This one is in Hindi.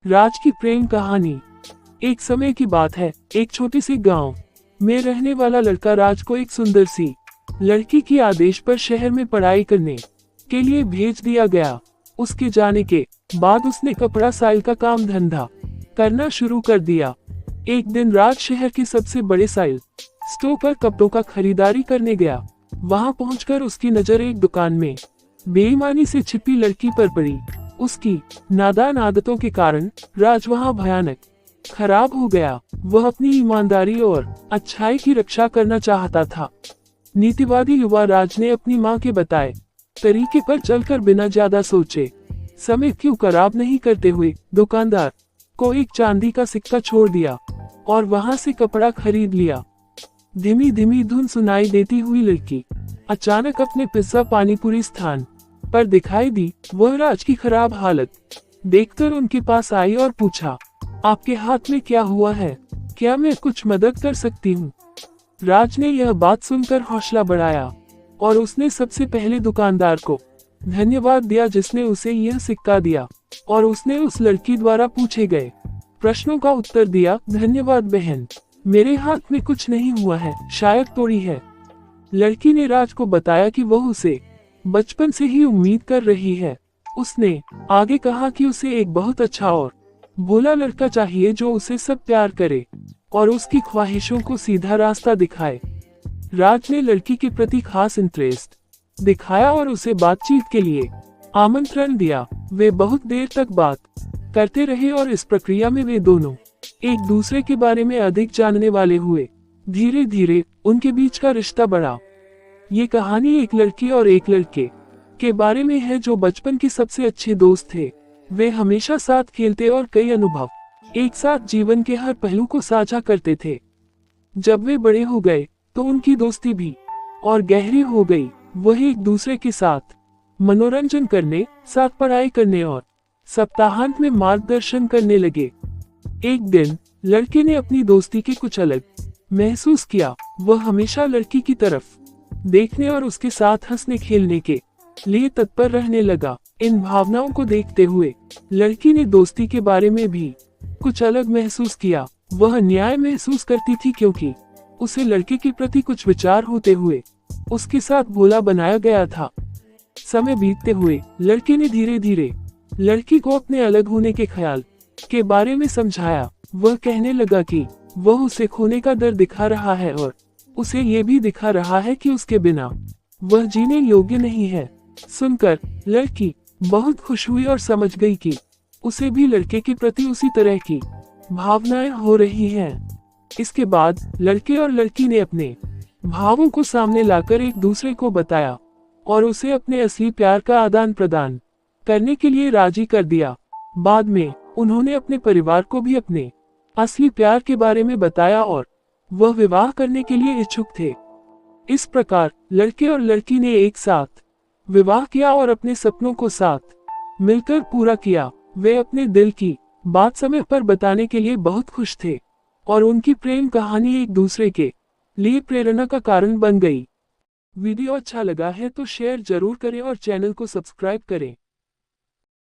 राज की प्रेम कहानी। एक समय की बात है, एक छोटे से गांव में रहने वाला लड़का राज को एक सुंदर सी लड़की की आदेश पर शहर में पढ़ाई करने के लिए भेज दिया गया। उसके जाने के बाद उसने कपड़ा साइल का काम धंधा करना शुरू कर दिया। एक दिन राज शहर के सबसे बड़े साइल स्टोर पर कपड़ों का खरीदारी करने गया। वहां पहुंचकर उसकी नजर एक दुकान में बेईमानी से छिपी लड़की पर पड़ी। उसकी नादान आदतों के कारण राज वहां भयानक खराब हो गया। वह अपनी ईमानदारी और अच्छाई की रक्षा करना चाहता था। नीतिवादी युवा राज ने अपनी मां के बताए तरीके पर चलकर बिना ज्यादा सोचे समय क्यों खराब नहीं करते हुए दुकानदार को एक चांदी का सिक्का छोड़ दिया और वहां से कपड़ा खरीद लिया। धीमी धीमी धुन सुनाई देती हुई लड़की अचानक अपने पिज्जा पानीपुरी स्थान पर दिखाई दी। वह राज की खराब हालत देखकर उनके पास आई और पूछा, आपके हाथ में क्या हुआ है? क्या मैं कुछ मदद कर सकती हूँ? राज ने यह बात सुनकर हौसला बढ़ाया और उसने सबसे पहले दुकानदार को धन्यवाद दिया जिसने उसे यह सिक्का दिया और उसने उस लड़की द्वारा पूछे गए प्रश्नों का उत्तर दिया। धन्यवाद बहन, मेरे हाथ में कुछ नहीं हुआ है, शायद तोड़ी है। लड़की ने राज को बताया कि वह उसे बचपन से ही उम्मीद कर रही है। उसने आगे कहा कि उसे एक बहुत अच्छा और भोला लड़का चाहिए जो उसे सब प्यार करे और उसकी ख्वाहिशों को सीधा रास्ता दिखाए। राज ने लड़की के प्रति खास इंटरेस्ट दिखाया और उसे बातचीत के लिए आमंत्रण दिया। वे बहुत देर तक बात करते रहे और इस प्रक्रिया में वे दोनों एक दूसरे के बारे में अधिक जानने वाले हुए। धीरे धीरे उनके बीच का रिश्ता बढ़ा। ये कहानी एक लड़की और एक लड़के के बारे में है जो बचपन के सबसे अच्छे दोस्त थे। वे हमेशा साथ खेलते और कई अनुभव एक साथ जीवन के हर पहलू को साझा करते थे। जब वे बड़े हो गए तो उनकी दोस्ती भी और गहरी हो गई। वह एक दूसरे के साथ मनोरंजन करने, साथ पढ़ाई करने और सप्ताहांत में मार्गदर्शन करने लगे। एक दिन लड़के ने अपनी दोस्ती के कुछ अलग महसूस किया। वह हमेशा लड़की की तरफ देखने और उसके साथ हंसने खेलने के लिए तत्पर रहने लगा। इन भावनाओं को देखते हुए लड़की ने दोस्ती के बारे में भी कुछ अलग महसूस किया। वह न्याय महसूस करती थी क्योंकि उसे लड़के के प्रति कुछ विचार होते हुए उसके साथ भोला बनाया गया था। समय बीतते हुए लड़के ने धीरे धीरे लड़की को अपने अलग होने के ख्याल के बारे में समझाया। वह कहने लगा कि वह उसे खोने का डर दिखा रहा है और उसे ये भी दिखा रहा है कि उसके बिना वह जीने योग्य नहीं है। सुनकर लड़की बहुत खुश हुई और समझ गई कि उसे भी लड़के के प्रति उसी तरह की भावनाएं हो रही हैं। इसके बाद लड़के और लड़की ने अपने भावों को सामने लाकर एक दूसरे को बताया और उसे अपने असली प्यार का आदान प्रदान करने के लिए राजी कर दिया। बाद में उन्होंने अपने परिवार को भी अपने असली प्यार के बारे में बताया और वह विवाह करने के लिए इच्छुक थे। इस प्रकार लड़के और लड़की ने एक साथ विवाह किया और अपने सपनों को साथ मिलकर पूरा किया। वे अपने दिल की बात समय पर बताने के लिए बहुत खुश थे और उनकी प्रेम कहानी एक दूसरे के लिए प्रेरणा का कारण बन गई। वीडियो अच्छा लगा है तो शेयर जरूर करें और चैनल को सब्सक्राइब करें।